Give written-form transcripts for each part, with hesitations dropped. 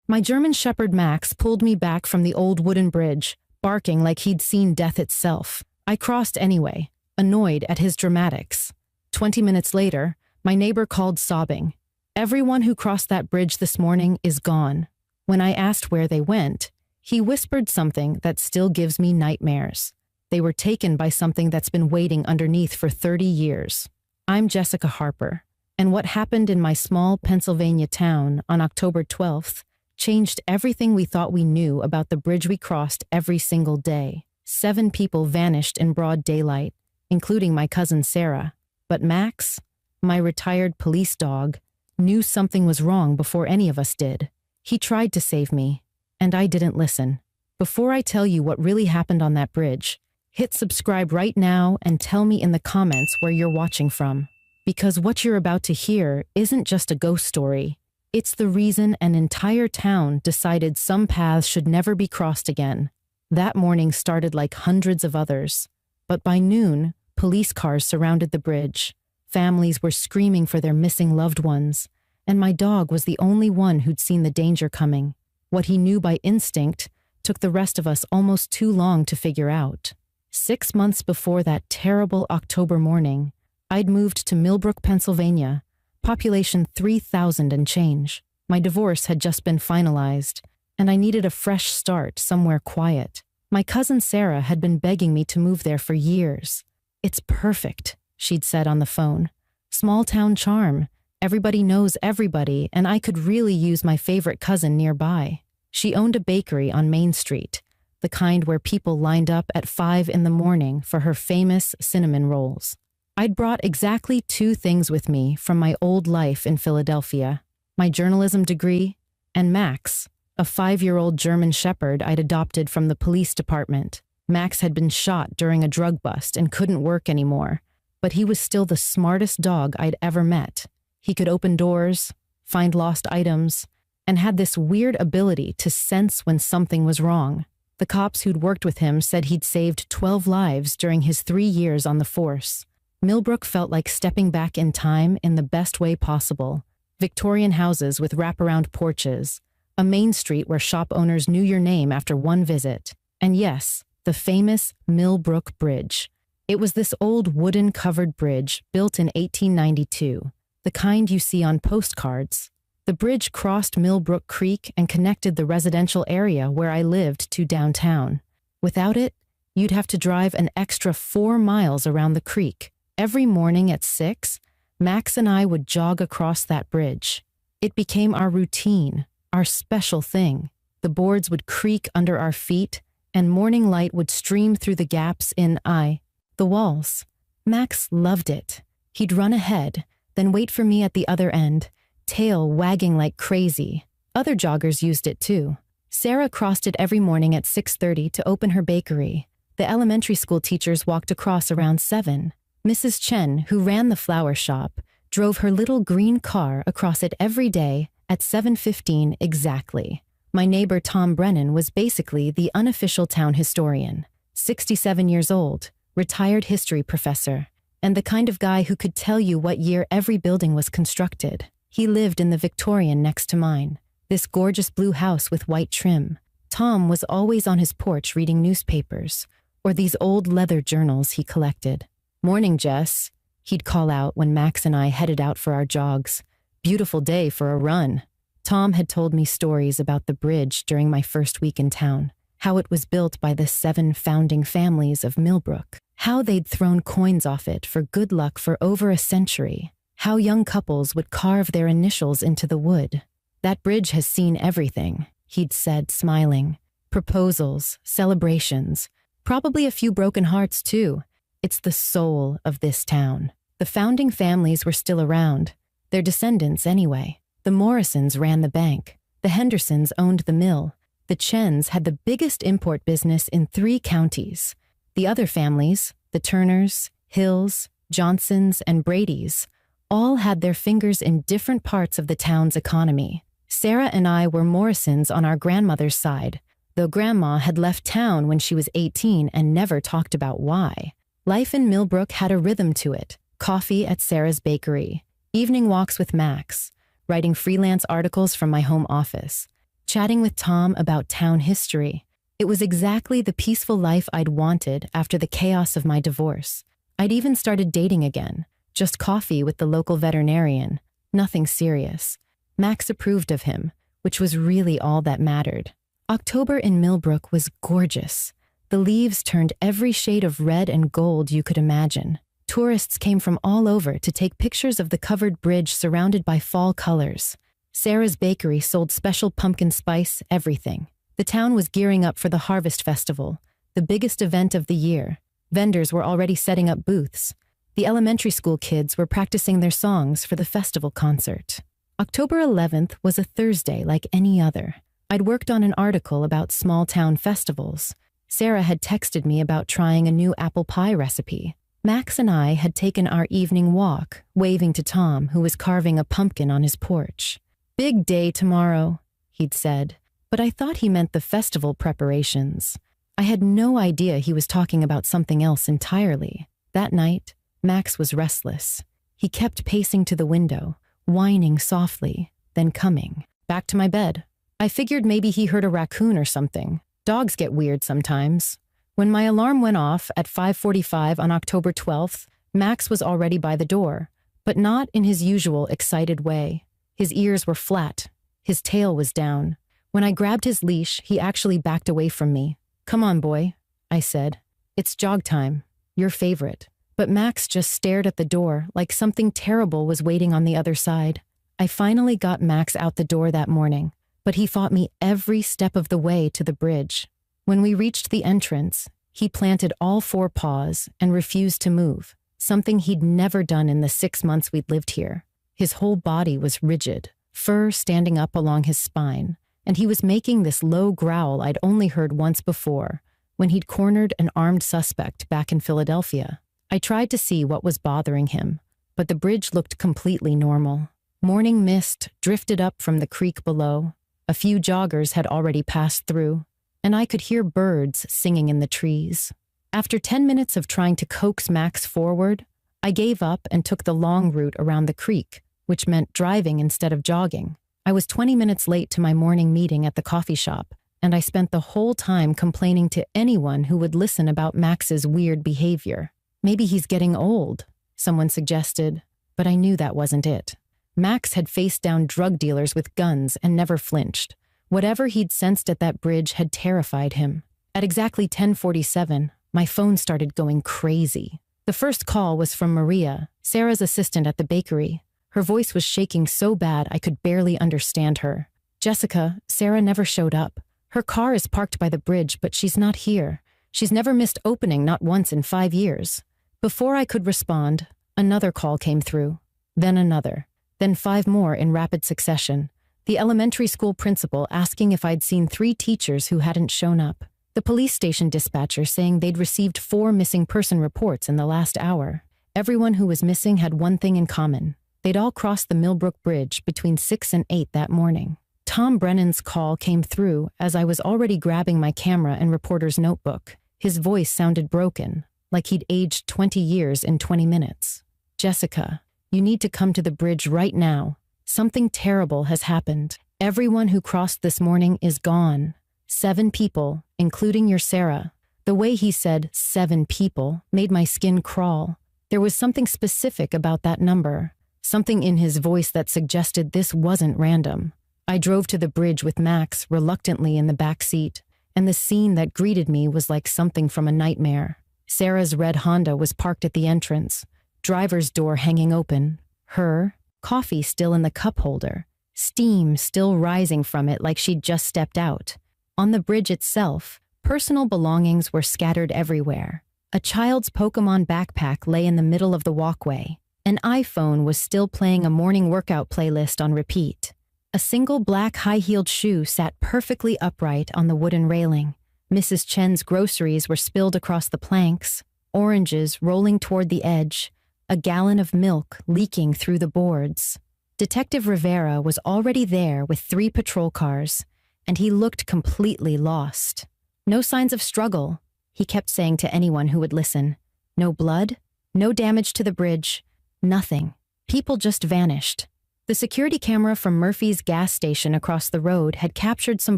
My German Shepherd Max pulled me back from the old wooden bridge, barking like he'd seen death itself. I crossed anyway, annoyed at his dramatics. 20 minutes later, my neighbor called sobbing. Everyone who crossed that bridge this morning is gone. When I asked where they went, he whispered something that still gives me nightmares. They were taken by something that's been waiting underneath for 30 years. I'm Jessica Harper, and what happened in my small Pennsylvania town on October 12th changed everything we thought we knew about the bridge we crossed every single day. 7 people vanished in broad daylight, including my cousin Sarah. But Max, my retired police dog, knew something was wrong before any of us did. He tried to save me, and I didn't listen. Before I tell you what really happened on that bridge, hit subscribe right now and tell me in the comments where you're watching from. Because what you're about to hear isn't just a ghost story. It's the reason an entire town decided some paths should never be crossed again. That morning started like hundreds of others. But by noon, police cars surrounded the bridge. Families were screaming for their missing loved ones, and my dog was the only one who'd seen the danger coming. What he knew by instinct took the rest of us almost too long to figure out. 6 months before that terrible October morning, I'd moved to Millbrook, Pennsylvania, population 3,000 and change. My divorce had just been finalized, and I needed a fresh start somewhere quiet. My cousin Sarah had been begging me to move there for years. "It's perfect," she'd said on the phone. "Small town charm. Everybody knows everybody, and I could really use my favorite cousin nearby." She owned a bakery on Main Street, the kind where people lined up at 5 in the morning for her famous cinnamon rolls. I'd brought exactly 2 things with me from my old life in Philadelphia: my journalism degree and Max, a 5-year-old German Shepherd I'd adopted from the police department. Max had been shot during a drug bust and couldn't work anymore, but he was still the smartest dog I'd ever met. He could open doors, find lost items, and had this weird ability to sense when something was wrong. The cops who'd worked with him said he'd saved 12 lives during his 3 years on the force. Millbrook felt like stepping back in time in the best way possible. Victorian houses with wraparound porches, a main street where shop owners knew your name after one visit, and yes, the famous Millbrook Bridge. It was this old wooden-covered bridge built in 1892, the kind you see on postcards. The bridge crossed Millbrook Creek and connected the residential area where I lived to downtown. Without it, you'd have to drive an extra 4 miles around the creek. Every morning at 6, Max and I would jog across that bridge. It became our routine, our special thing. The boards would creak under our feet, and morning light would stream through the gaps in the walls. Max loved it. He'd run ahead, then wait for me at the other end, tail wagging like crazy. Other joggers used it too. Sarah crossed it every morning at 6:30 to open her bakery. The elementary school teachers walked across around 7. Mrs. Chen, who ran the flower shop, drove her little green car across it every day at 7:15 exactly. My neighbor Tom Brennan was basically the unofficial town historian, 67 years old, retired history professor, and the kind of guy who could tell you what year every building was constructed. He lived in the Victorian next to mine, this gorgeous blue house with white trim. Tom was always on his porch reading newspapers, or these old leather journals he collected. "Morning, Jess," he'd call out when Max and I headed out for our jogs. "Beautiful day for a run." Tom had told me stories about the bridge during my first week in town, how it was built by the 7 founding families of Millbrook, how they'd thrown coins off it for good luck for over a century, how young couples would carve their initials into the wood. "That bridge has seen everything," he'd said, smiling. "Proposals, celebrations, probably a few broken hearts too. It's the soul of this town." The founding families were still around, their descendants anyway. The Morrisons ran the bank. The Hendersons owned the mill. The Chens had the biggest import business in 3 counties. The other families, the Turners, Hills, Johnsons, and Bradys, all had their fingers in different parts of the town's economy. Sarah and I were Morrisons on our grandmother's side, though Grandma had left town when she was 18 and never talked about why. Life in Millbrook had a rhythm to it. Coffee at Sarah's bakery, evening walks with Max, writing freelance articles from my home office, chatting with Tom about town history. It was exactly the peaceful life I'd wanted after the chaos of my divorce. I'd even started dating again, just coffee with the local veterinarian, nothing serious. Max approved of him, which was really all that mattered. October in Millbrook was gorgeous. The leaves turned every shade of red and gold you could imagine. Tourists came from all over to take pictures of the covered bridge surrounded by fall colors. Sarah's bakery sold special pumpkin spice everything. The town was gearing up for the Harvest Festival, the biggest event of the year. Vendors were already setting up booths. The elementary school kids were practicing their songs for the festival concert. October 11th was a Thursday like any other. I'd worked on an article about small-town festivals. Sarah had texted me about trying a new apple pie recipe. Max and I had taken our evening walk, waving to Tom, who was carving a pumpkin on his porch. "Big day tomorrow," he'd said, but I thought he meant the festival preparations. I had no idea he was talking about something else entirely. That night, Max was restless. He kept pacing to the window, whining softly, then coming. Back to my bed. I figured maybe he heard a raccoon or something. Dogs get weird sometimes. When my alarm went off at 5:45 on October 12th, Max was already by the door, but not in his usual excited way. His ears were flat. His tail was down. When I grabbed his leash, he actually backed away from me. "Come on, boy," I said. "It's jog time. Your favorite." But Max just stared at the door like something terrible was waiting on the other side. I finally got Max out the door that morning, but he fought me every step of the way to the bridge. When we reached the entrance, he planted all four paws and refused to move, something he'd never done in the 6 months we'd lived here. His whole body was rigid, fur standing up along his spine, and he was making this low growl I'd only heard once before, when he'd cornered an armed suspect back in Philadelphia. I tried to see what was bothering him, but the bridge looked completely normal. Morning mist drifted up from the creek below. A few joggers had already passed through, and I could hear birds singing in the trees. After 10 minutes of trying to coax Max forward, I gave up and took the long route around the creek, which meant driving instead of jogging. I was 20 minutes late to my morning meeting at the coffee shop, and I spent the whole time complaining to anyone who would listen about Max's weird behavior. "Maybe he's getting old," someone suggested, but I knew that wasn't it. Max had faced down drug dealers with guns and never flinched. Whatever he'd sensed at that bridge had terrified him. At exactly 10:47, my phone started going crazy. The first call was from Maria, Sarah's assistant at the bakery. Her voice was shaking so bad I could barely understand her. "Jessica, Sarah never showed up. Her car is parked by the bridge, but she's not here. She's never missed opening, not once in 5 years." Before I could respond, another call came through, then another, then 5 more in rapid succession. The elementary school principal asking if I'd seen 3 teachers who hadn't shown up. The police station dispatcher saying they'd received 4 missing person reports in the last hour. Everyone who was missing had one thing in common. They'd all crossed the Millbrook Bridge between 6 and 8 that morning. Tom Brennan's call came through as I was already grabbing my camera and reporter's notebook. His voice sounded broken, like he'd aged 20 years in 20 minutes. "Jessica, you need to come to the bridge right now. Something terrible has happened. Everyone who crossed this morning is gone. 7 people, including your Sarah." The way he said 7 people made my skin crawl. There was something specific about that number, something in his voice that suggested this wasn't random. I drove to the bridge with Max reluctantly in the back seat, and the scene that greeted me was like something from a nightmare. Sarah's red Honda was parked at the entrance, driver's door hanging open, her coffee still in the cup holder, steam still rising from it like she'd just stepped out. On the bridge itself, personal belongings were scattered everywhere. A child's Pokémon backpack lay in the middle of the walkway. An iPhone was still playing a morning workout playlist on repeat. A single black high-heeled shoe sat perfectly upright on the wooden railing. Mrs. Chen's groceries were spilled across the planks, oranges rolling toward the edge, a gallon of milk leaking through the boards. Detective Rivera was already there with 3 patrol cars, and he looked completely lost. "No signs of struggle," he kept saying to anyone who would listen. "No blood, no damage to the bridge, nothing. People just vanished." The security camera from Murphy's gas station across the road had captured some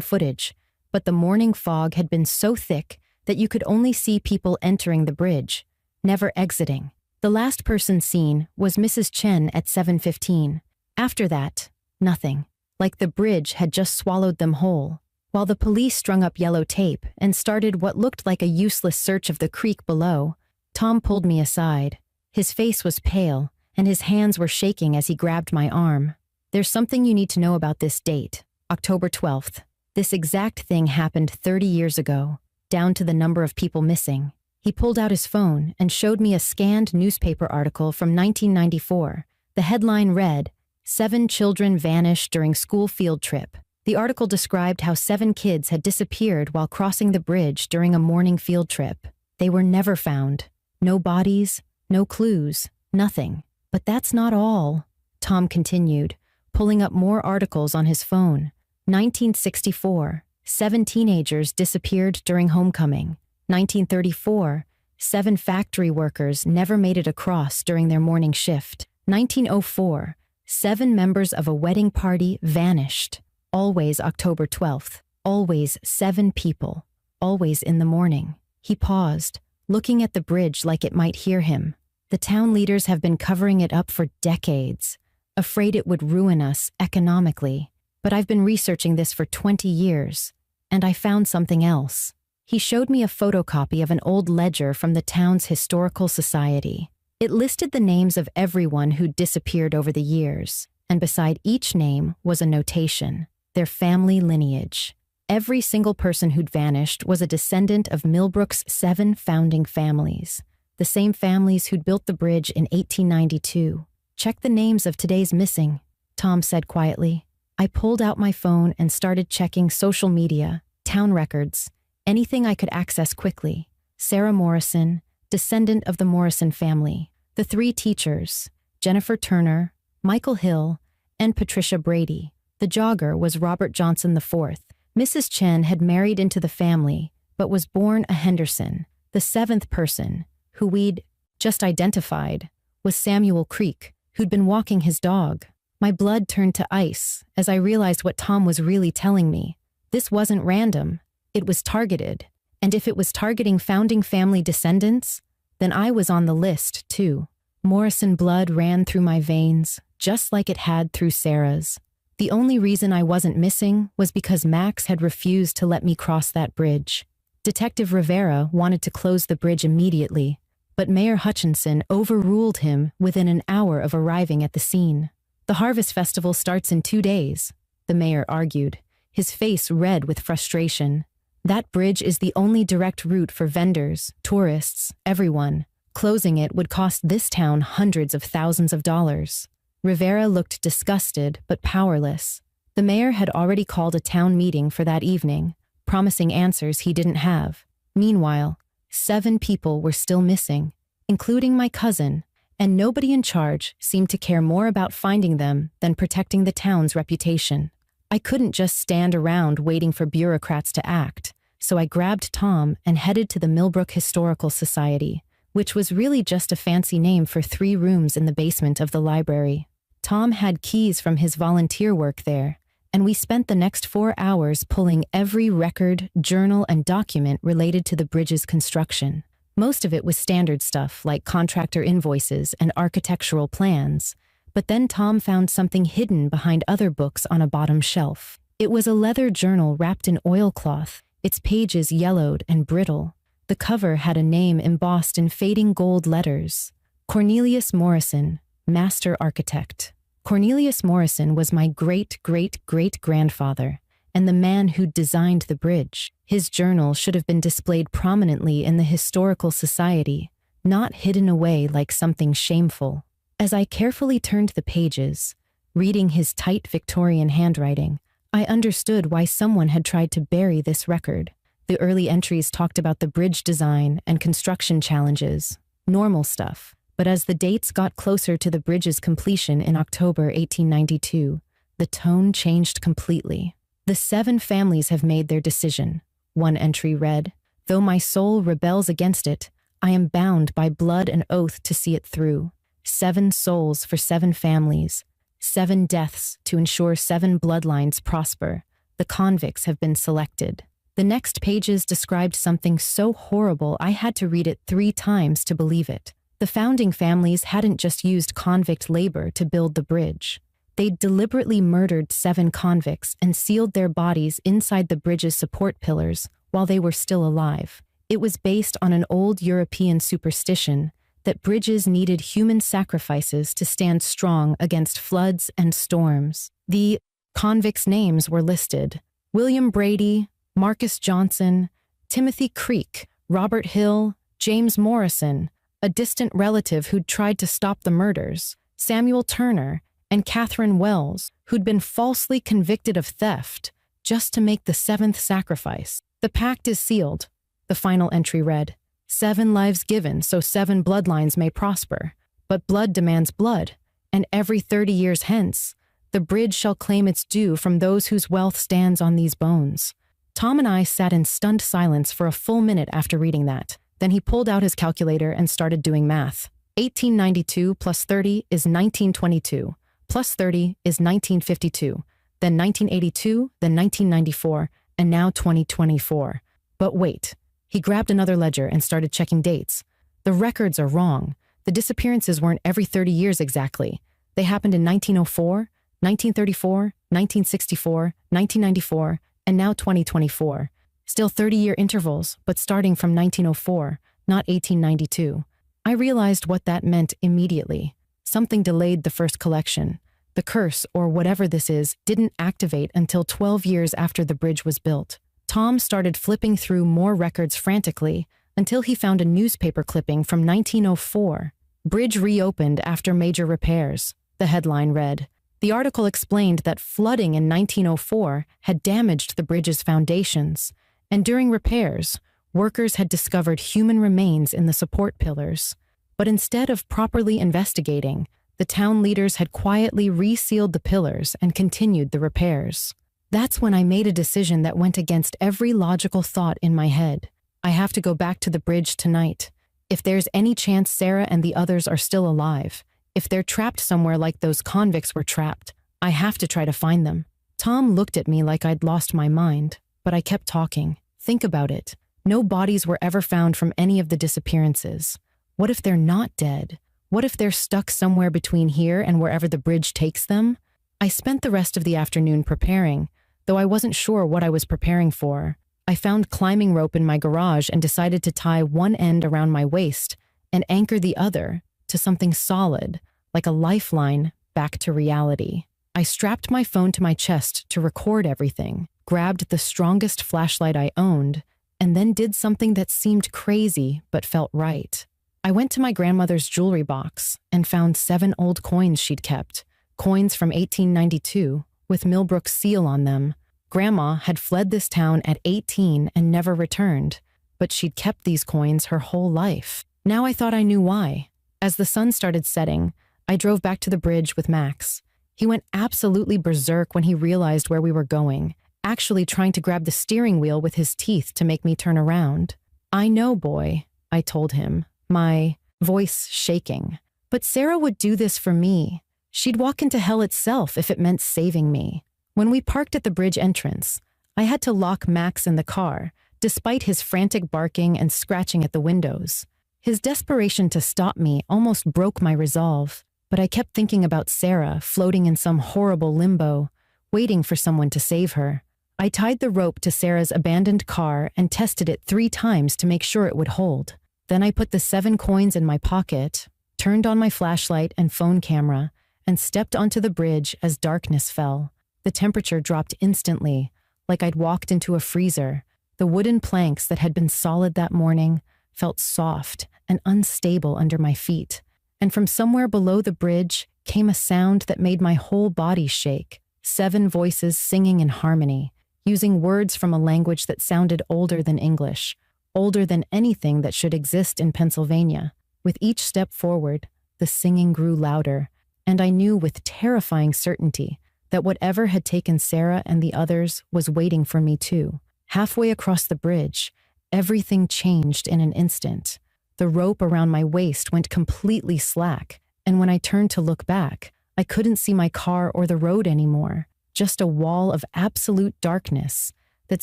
footage, but the morning fog had been so thick that you could only see people entering the bridge, never exiting. The last person seen was Mrs. Chen at 7:15. After that, nothing. Like the bridge had just swallowed them whole. While the police strung up yellow tape and started what looked like a useless search of the creek below, Tom pulled me aside. His face was pale, and his hands were shaking as he grabbed my arm. "There's something you need to know about this date, October 12th. This exact thing happened 30 years ago, down to the number of people missing." He pulled out his phone and showed me a scanned newspaper article from 1994. The headline read, "7 children vanished during school field trip." The article described how 7 kids had disappeared while crossing the bridge during a morning field trip. They were never found. No bodies, no clues, nothing. "But that's not all," Tom continued, pulling up more articles on his phone. 1964, 7 teenagers disappeared during homecoming. 1934, 7 factory workers never made it across during their morning shift. 1904, 7 members of a wedding party vanished. Always October 12th. Always 7 people. Always in the morning. He paused, looking at the bridge like it might hear him. "The town leaders have been covering it up for decades, afraid it would ruin us economically. But I've been researching this for 20 years, and I found something else." He showed me a photocopy of an old ledger from the town's historical society. It listed the names of everyone who'd disappeared over the years, and beside each name was a notation, their family lineage. Every single person who'd vanished was a descendant of Millbrook's 7 founding families, the same families who'd built the bridge in 1892. "Check the names of today's missing," Tom said quietly. I pulled out my phone and started checking social media, town records, anything I could access quickly. Sarah Morrison, descendant of the Morrison family. The 3 teachers, Jennifer Turner, Michael Hill, and Patricia Brady. The jogger was Robert Johnson IV. Mrs. Chen had married into the family, but was born a Henderson. The 7th person, who we'd just identified, was Samuel Creek, who'd been walking his dog. My blood turned to ice as I realized what Tom was really telling me. This wasn't random. It was targeted. And if it was targeting founding family descendants, then I was on the list, too. Morrison blood ran through my veins, just like it had through Sarah's. The only reason I wasn't missing was because Max had refused to let me cross that bridge. Detective Rivera wanted to close the bridge immediately, but Mayor Hutchinson overruled him within an hour of arriving at the scene. "The Harvest Festival starts in 2 days, the mayor argued, his face red with frustration. "That bridge is the only direct route for vendors, tourists, everyone. Closing it would cost this town hundreds of thousands of dollars." Rivera looked disgusted but powerless. The mayor had already called a town meeting for that evening, promising answers he didn't have. Meanwhile, 7 people were still missing, including my cousin, and nobody in charge seemed to care more about finding them than protecting the town's reputation. I couldn't just stand around waiting for bureaucrats to act, so I grabbed Tom and headed to the Millbrook Historical Society, which was really just a fancy name for 3 rooms in the basement of the library. Tom had keys from his volunteer work there, and we spent the next 4 hours pulling every record, journal, and document related to the bridge's construction. Most of it was standard stuff like contractor invoices and architectural plans, but then Tom found something hidden behind other books on a bottom shelf. It was a leather journal wrapped in oilcloth, its pages yellowed and brittle. The cover had a name embossed in fading gold letters: Cornelius Morrison, Master Architect. Cornelius Morrison was my great-great-great-grandfather, and the man who'd designed the bridge. His journal should have been displayed prominently in the Historical Society, not hidden away like something shameful. As I carefully turned the pages, reading his tight Victorian handwriting, I understood why someone had tried to bury this record. The early entries talked about the bridge design and construction challenges, normal stuff. But as the dates got closer to the bridge's completion in October 1892, the tone changed completely. "The 7 families have made their decision," one entry read. "Though my soul rebels against it, I am bound by blood and oath to see it through. 7 souls for 7 families, 7 deaths to ensure 7 bloodlines prosper. The convicts have been selected. The next pages described something so horrible I had to read it 3 times to believe it. The founding families hadn't just used convict labor to build the bridge. They'd deliberately murdered 7 convicts and sealed their bodies inside the bridge's support pillars while they were still alive. It was based on an old European superstition that bridges needed human sacrifices to stand strong against floods and storms. The convicts' names were listed: William Brady, Marcus Johnson, Timothy Creek, Robert Hill, James Morrison, a distant relative who'd tried to stop the murders, Samuel Turner, and Catherine Wells, who'd been falsely convicted of theft just to make the 7th sacrifice. The pact is sealed, the final entry read. 7 lives given so 7 bloodlines may prosper. But blood demands blood, and every 30 years hence, the bridge shall claim its due from those whose wealth stands on these bones. Tom and I sat in stunned silence for a full minute after reading that. Then he pulled out his calculator and started doing math. 1892 plus 30 is 1922, plus 30 is 1952, then 1982, then 1994, and now 2024. But wait. He grabbed another ledger and started checking dates. The records are wrong. The disappearances weren't every 30 years exactly. They happened in 1904, 1934, 1964, 1994, and now 2024. Still 30-year intervals, but starting from 1904, not 1892. I realized what that meant immediately. Something delayed the first collection. The curse, or whatever this is, didn't activate until 12 years after the bridge was built. Tom started flipping through more records frantically until he found a newspaper clipping from 1904. Bridge reopened after major repairs, the headline read. The article explained that flooding in 1904 had damaged the bridge's foundations, and during repairs, workers had discovered human remains in the support pillars. But instead of properly investigating, the town leaders had quietly resealed the pillars and continued the repairs. That's when I made a decision that went against every logical thought in my head. I have to go back to the bridge tonight. If there's any chance Sarah and the others are still alive, if they're trapped somewhere like those convicts were trapped, I have to try to find them. Tom looked at me like I'd lost my mind, but I kept talking. Think about it. No bodies were ever found from any of the disappearances. What if they're not dead? What if they're stuck somewhere between here and wherever the bridge takes them? I spent the rest of the afternoon preparing, though I wasn't sure what I was preparing for. I found climbing rope in my garage and decided to tie one end around my waist and anchor the other to something solid, like a lifeline back to reality. I strapped my phone to my chest to record everything, grabbed the strongest flashlight I owned, and then did something that seemed crazy but felt right. I went to my grandmother's jewelry box and found 7 old coins she'd kept, coins from 1892 with Millbrook's seal on them. Grandma had fled this town at 18 and never returned, but she'd kept these coins her whole life. Now I thought I knew why. As the sun started setting, I drove back to the bridge with Max. He went absolutely berserk when he realized where we were going, actually trying to grab the steering wheel with his teeth to make me turn around. I know, boy, I told him, my voice shaking. But Sarah would do this for me. She'd walk into hell itself if it meant saving me. When we parked at the bridge entrance, I had to lock Max in the car, despite his frantic barking and scratching at the windows. His desperation to stop me almost broke my resolve, but I kept thinking about Sarah floating in some horrible limbo, waiting for someone to save her. I tied the rope to Sarah's abandoned car and tested it 3 times to make sure it would hold. Then I put the 7 coins in my pocket, turned on my flashlight and phone camera, and stepped onto the bridge as darkness fell. The temperature dropped instantly, like I'd walked into a freezer. The wooden planks that had been solid that morning felt soft and unstable under my feet. And from somewhere below the bridge came a sound that made my whole body shake. 7 voices singing in harmony, using words from a language that sounded older than English, older than anything that should exist in Pennsylvania. With each step forward, the singing grew louder, and I knew with terrifying certainty that whatever had taken Sarah and the others was waiting for me too. Halfway across the bridge, everything changed in an instant. The rope around my waist went completely slack, and when I turned to look back, I couldn't see my car or the road anymore, just a wall of absolute darkness that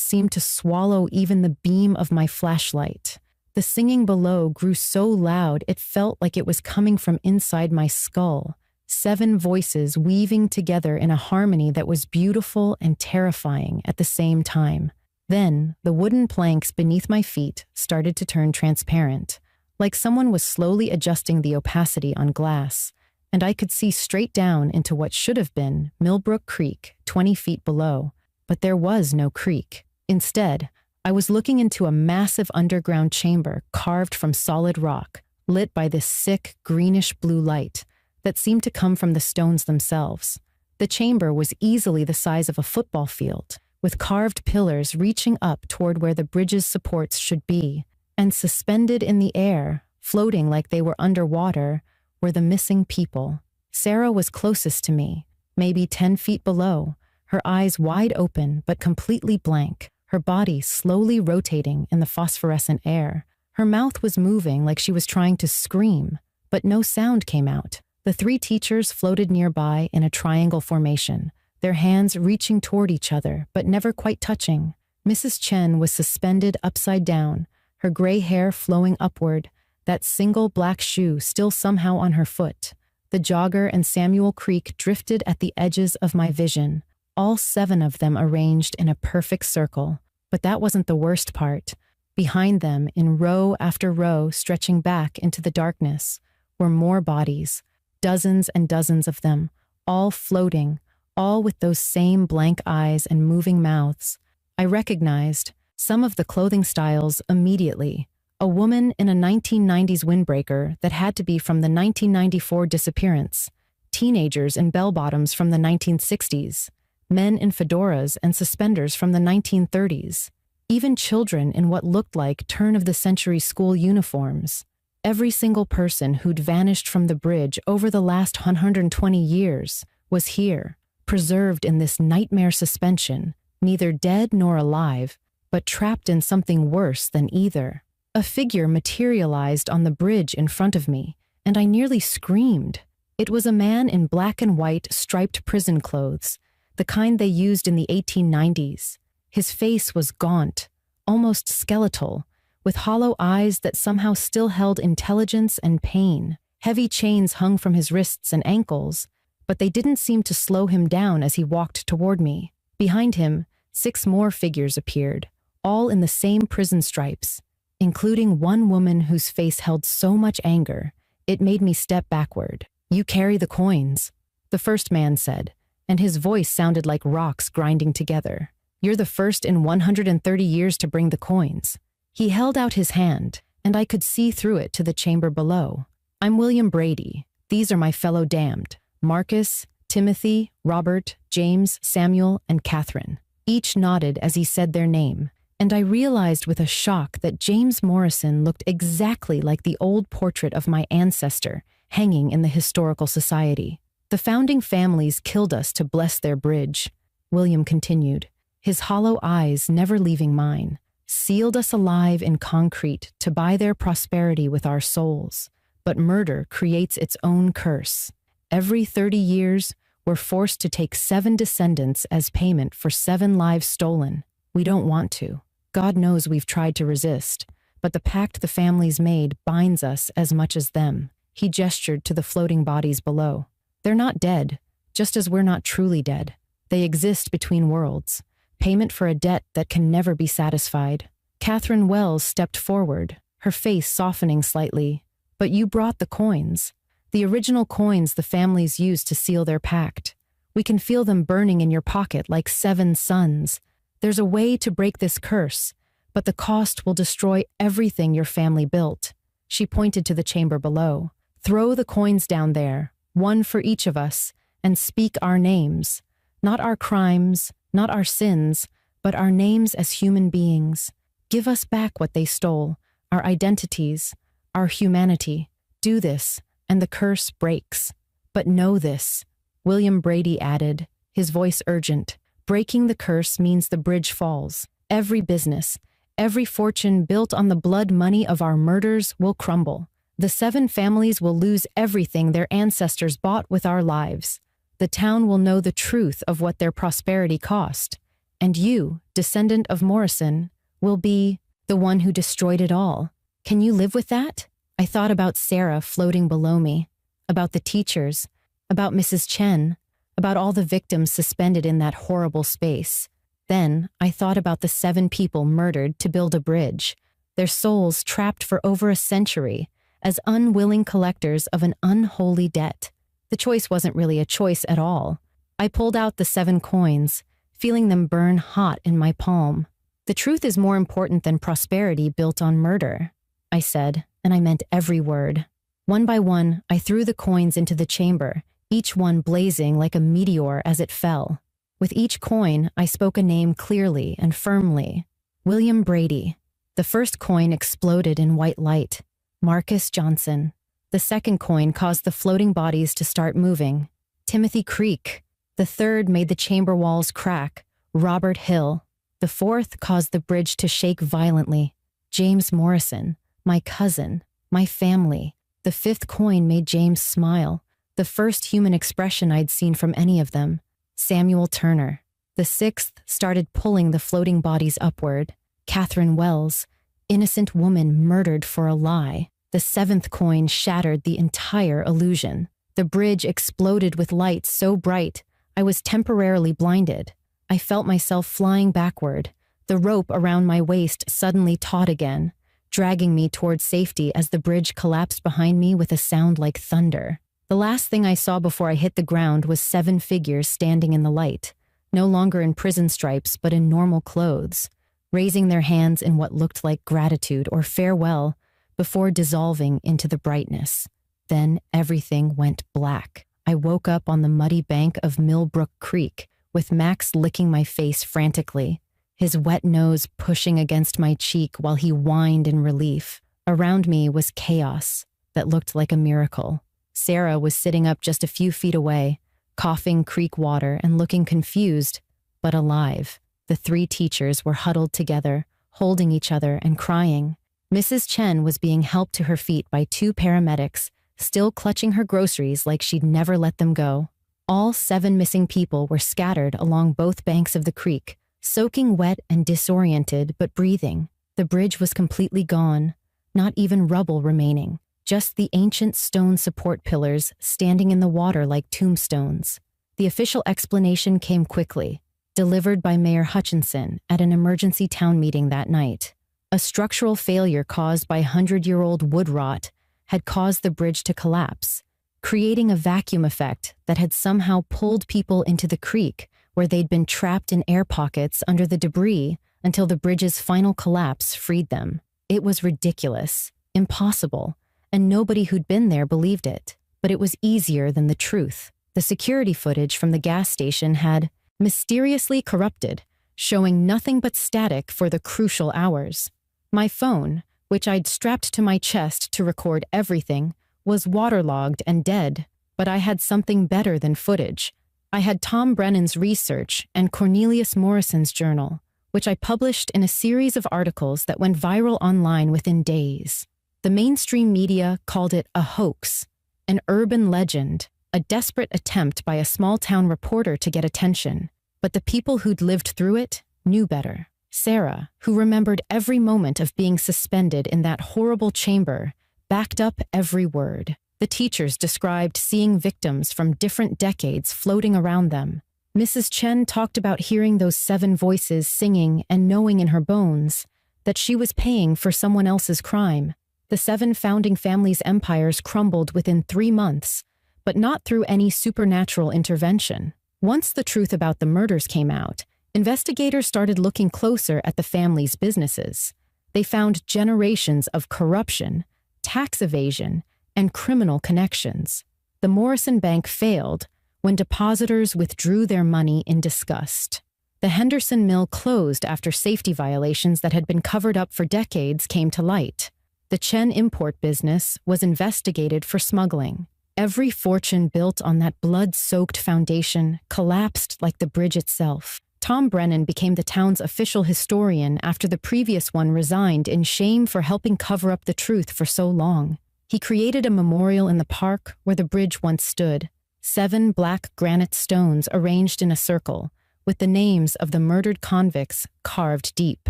seemed to swallow even the beam of my flashlight. The singing below grew so loud it felt like it was coming from inside my skull, 7 voices weaving together in a harmony that was beautiful and terrifying at the same time. Then, the wooden planks beneath my feet started to turn transparent, like someone was slowly adjusting the opacity on glass, and I could see straight down into what should have been Millbrook Creek 20 feet below. But there was no creek. Instead, I was looking into a massive underground chamber carved from solid rock, lit by this sick, greenish-blue light that seemed to come from the stones themselves. The chamber was easily the size of a football field, with carved pillars reaching up toward where the bridge's supports should be, and suspended in the air, floating like they were underwater, were the missing people. Sarah was closest to me, maybe 10 feet below, her eyes wide open but completely blank, her body slowly rotating in the phosphorescent air. Her mouth was moving like she was trying to scream, but no sound came out. The 3 teachers floated nearby in a triangle formation, their hands reaching toward each other but never quite touching. Mrs. Chen was suspended upside down, her gray hair flowing upward, that single black shoe still somehow on her foot. The jogger and Samuel Creek drifted at the edges of my vision, all 7 of them arranged in a perfect circle. But that wasn't the worst part. Behind them, in row after row stretching back into the darkness, were more bodies, dozens and dozens of them, all floating, all with those same blank eyes and moving mouths. I recognized some of the clothing styles immediately. A woman in a 1990s windbreaker that had to be from the 1994 disappearance, teenagers in bell-bottoms from the 1960s, men in fedoras and suspenders from the 1930s, even children in what looked like turn-of-the-century school uniforms. Every single person who'd vanished from the bridge over the last 120 years was here, preserved in this nightmare suspension, neither dead nor alive, but trapped in something worse than either. A figure materialized on the bridge in front of me, and I nearly screamed. It was a man in black and white striped prison clothes, the kind they used in the 1890s. His face was gaunt, almost skeletal, with hollow eyes that somehow still held intelligence and pain. Heavy chains hung from his wrists and ankles, but they didn't seem to slow him down as he walked toward me. Behind him, 6 more figures appeared, all in the same prison stripes, including one woman whose face held so much anger, it made me step backward. "You carry the coins," the first man said, and his voice sounded like rocks grinding together. "You're the first in 130 years to bring the coins." He held out his hand, and I could see through it to the chamber below. "I'm William Brady. These are my fellow damned. Marcus, Timothy, Robert, James, Samuel, and Catherine." Each nodded as he said their name, and I realized with a shock that James Morrison looked exactly like the old portrait of my ancestor hanging in the Historical Society. "The founding families killed us to bless their bridge," William continued, his hollow eyes never leaving mine. "Sealed us alive in concrete to buy their prosperity with our souls. But murder creates its own curse. Every 30 years, we're forced to take 7 descendants as payment for 7 lives stolen. We don't want to. God knows we've tried to resist, but the pact the families made binds us as much as them." He gestured to the floating bodies below. "They're not dead, just as we're not truly dead. They exist between worlds, payment for a debt that can never be satisfied." Catherine Wells stepped forward, her face softening slightly. "But you brought the coins. The original coins the families used to seal their pact. We can feel them burning in your pocket like 7 suns. There's a way to break this curse, but the cost will destroy everything your family built." She pointed to the chamber below. "Throw the coins down there, 1 for each of us, and speak our names. Not our crimes, not our sins, but our names as human beings. Give us back what they stole, our identities, our humanity. Do this, and the curse breaks. But know this," William Brady added, his voice urgent. "Breaking the curse means the bridge falls. Every business, every fortune built on the blood money of our murders will crumble. The 7 families will lose everything their ancestors bought with our lives. the town will know the truth of what their prosperity cost. And you, descendant of Morrison, will be the one who destroyed it all. Can you live with that? I thought about Sarah floating below me, about the teachers, about Mrs. Chen, about all the victims suspended in that horrible space. Then I thought about the 7 people murdered to build a bridge, their souls trapped for over a century as unwilling collectors of an unholy debt. The choice wasn't really a choice at all. I pulled out the 7 coins, feeling them burn hot in my palm. The truth is more important than prosperity built on murder, I said, and I meant every word. One by one, I threw the coins into the chamber, each one blazing like a meteor as it fell. With each coin, I spoke a name clearly and firmly. William Brady. The first coin exploded in white light. Marcus Johnson. The second coin caused the floating bodies to start moving. Timothy Creek. The third made the chamber walls crack. Robert Hill. The fourth caused the bridge to shake violently. James Morrison. My cousin. My family. The fifth coin made James smile. The first human expression I'd seen from any of them. Samuel Turner. The sixth started pulling the floating bodies upward. Catherine Wells. Innocent woman murdered for a lie. The seventh coin shattered the entire illusion. The bridge exploded with light so bright, I was temporarily blinded. I felt myself flying backward. The rope around my waist suddenly taut again, dragging me toward safety as the bridge collapsed behind me with a sound like thunder. The last thing I saw before I hit the ground was 7 figures standing in the light, no longer in prison stripes but in normal clothes, raising their hands in what looked like gratitude or farewell before dissolving into the brightness. Then everything went black. I woke up on the muddy bank of Millbrook Creek, with Max licking my face frantically, his wet nose pushing against my cheek while he whined in relief. Around me was chaos that looked like a miracle. Sarah was sitting up just a few feet away, coughing creek water and looking confused, but alive. The 3 teachers were huddled together, holding each other and crying. Mrs. Chen was being helped to her feet by 2 paramedics, still clutching her groceries like she'd never let them go. All 7 missing people were scattered along both banks of the creek, soaking wet and disoriented but breathing. The bridge was completely gone, not even rubble remaining, just the ancient stone support pillars standing in the water like tombstones. The official explanation came quickly, delivered by Mayor Hutchinson at an emergency town meeting that night. A structural failure caused by 100-year-old wood rot had caused the bridge to collapse, creating a vacuum effect that had somehow pulled people into the creek where they'd been trapped in air pockets under the debris until the bridge's final collapse freed them. It was ridiculous, impossible, and nobody who'd been there believed it. But it was easier than the truth. The security footage from the gas station had mysteriously corrupted, showing nothing but static for the crucial hours. My phone, which I'd strapped to my chest to record everything, was waterlogged and dead, but I had something better than footage. I had Tom Brennan's research and Cornelius Morrison's journal, which I published in a series of articles that went viral online within days. The mainstream media called it a hoax, an urban legend, a desperate attempt by a small-town reporter to get attention. But the people who'd lived through it knew better. Sarah, who remembered every moment of being suspended in that horrible chamber, backed up every word. The teachers described seeing victims from different decades floating around them. Mrs. Chen talked about hearing those 7 voices singing and knowing in her bones that she was paying for someone else's crime. The 7 founding families' empires crumbled within 3 months, but not through any supernatural intervention. Once the truth about the murders came out, investigators started looking closer at the family's businesses. They found generations of corruption, tax evasion, and criminal connections. The Morrison Bank failed when depositors withdrew their money in disgust. The Henderson Mill closed after safety violations that had been covered up for decades came to light. The Chen import business was investigated for smuggling. Every fortune built on that blood-soaked foundation collapsed like the bridge itself. Tom Brennan became the town's official historian after the previous one resigned in shame for helping cover up the truth for so long. He created a memorial in the park where the bridge once stood, 7 black granite stones arranged in a circle, with the names of the murdered convicts carved deep.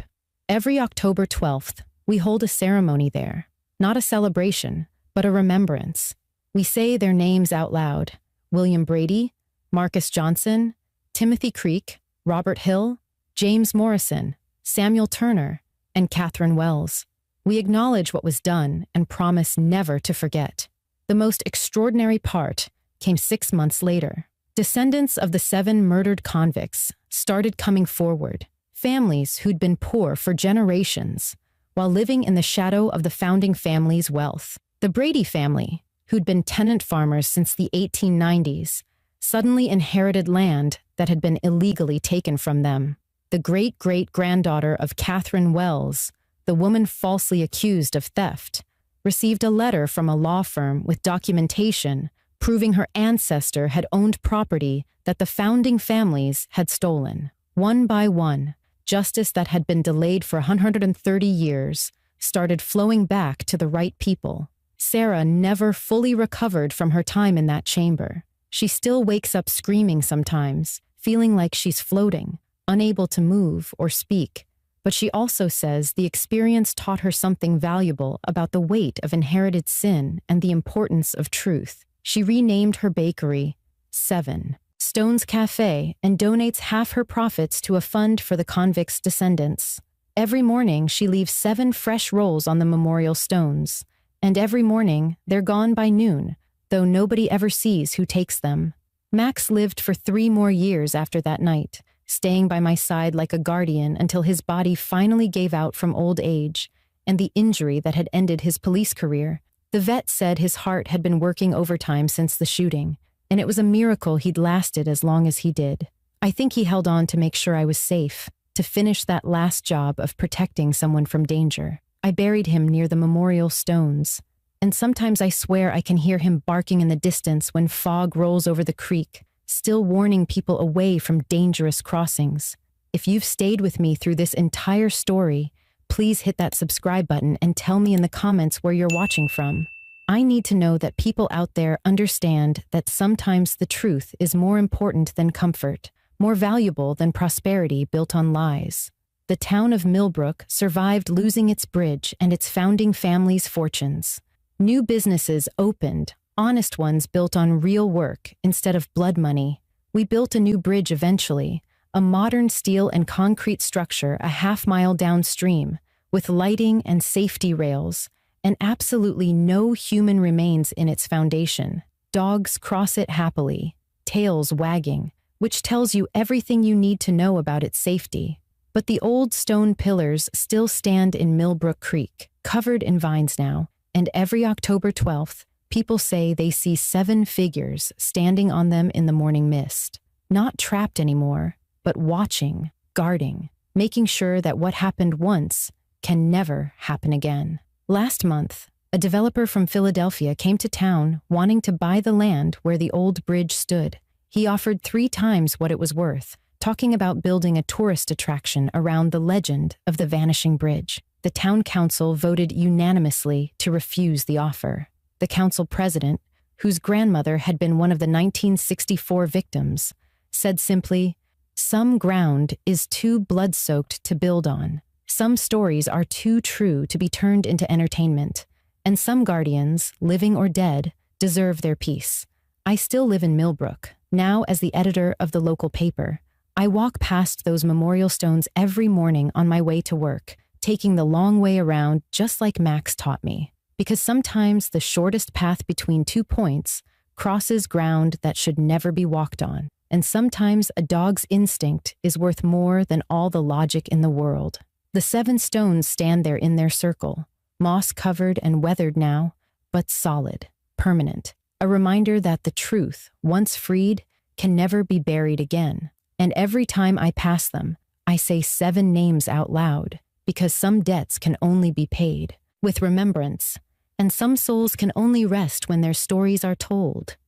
Every October 12th, we hold a ceremony there, not a celebration, but a remembrance. We say their names out loud: William Brady, Marcus Johnson, Timothy Creek, Robert Hill, James Morrison, Samuel Turner, and Catherine Wells. We acknowledge what was done and promise never to forget. The most extraordinary part came 6 months later. Descendants of the 7 murdered convicts started coming forward, families who'd been poor for generations, while living in the shadow of the founding family's wealth. The Brady family, who'd been tenant farmers since the 1890s, suddenly inherited land that had been illegally taken from them. The great-great-granddaughter of Catherine Wells, the woman falsely accused of theft, received a letter from a law firm with documentation proving her ancestor had owned property that the founding families had stolen. One by one, justice that had been delayed for 130 years started flowing back to the right people. Sarah never fully recovered from her time in that chamber. She still wakes up screaming sometimes, feeling like she's floating, unable to move or speak. But she also says the experience taught her something valuable about the weight of inherited sin and the importance of truth. She renamed her bakery 7 Stones Cafe and donates half her profits to a fund for the convicts' descendants. Every morning, she leaves 7 fresh rolls on the memorial stones, and every morning they're gone by noon, though nobody ever sees who takes them. Max lived for 3 more years after that night, staying by my side like a guardian until his body finally gave out from old age and the injury that had ended his police career. The vet said his heart had been working overtime since the shooting, and it was a miracle he'd lasted as long as he did. I think he held on to make sure I was safe, to finish that last job of protecting someone from danger. I buried him near the memorial stones, and sometimes I swear I can hear him barking in the distance when fog rolls over the creek, still warning people away from dangerous crossings. If you've stayed with me through this entire story, please hit that subscribe button and tell me in the comments where you're watching from. I need to know that people out there understand that sometimes the truth is more important than comfort, more valuable than prosperity built on lies. The town of Millbrook survived losing its bridge and its founding family's fortunes. New businesses opened, honest ones built on real work instead of blood money. We built a new bridge eventually, a modern steel and concrete structure a half-mile downstream, with lighting and safety rails, and absolutely no human remains in its foundation. Dogs cross it happily, tails wagging, which tells you everything you need to know about its safety. But the old stone pillars still stand in Millbrook Creek, covered in vines now, and every October 12th, people say they see 7 figures standing on them in the morning mist, not trapped anymore, but watching, guarding, making sure that what happened once can never happen again. Last month, a developer from Philadelphia came to town wanting to buy the land where the old bridge stood. He offered 3 times what it was worth, talking about building a tourist attraction around the legend of the vanishing bridge. The town council voted unanimously to refuse the offer. The council president, whose grandmother had been one of the 1964 victims, said simply, "Some ground is too blood-soaked to build on. Some stories are too true to be turned into entertainment, and some guardians, living or dead, deserve their peace." I still live in Millbrook, now as the editor of the local paper. I walk past those memorial stones every morning on my way to work, taking the long way around just like Max taught me. Because sometimes the shortest path between 2 points crosses ground that should never be walked on. And sometimes a dog's instinct is worth more than all the logic in the world. The 7 stones stand there in their circle, moss-covered and weathered now, but solid, permanent. A reminder that the truth, once freed, can never be buried again. And every time I pass them, I say 7 names out loud, because some debts can only be paid with remembrance, and some souls can only rest when their stories are told.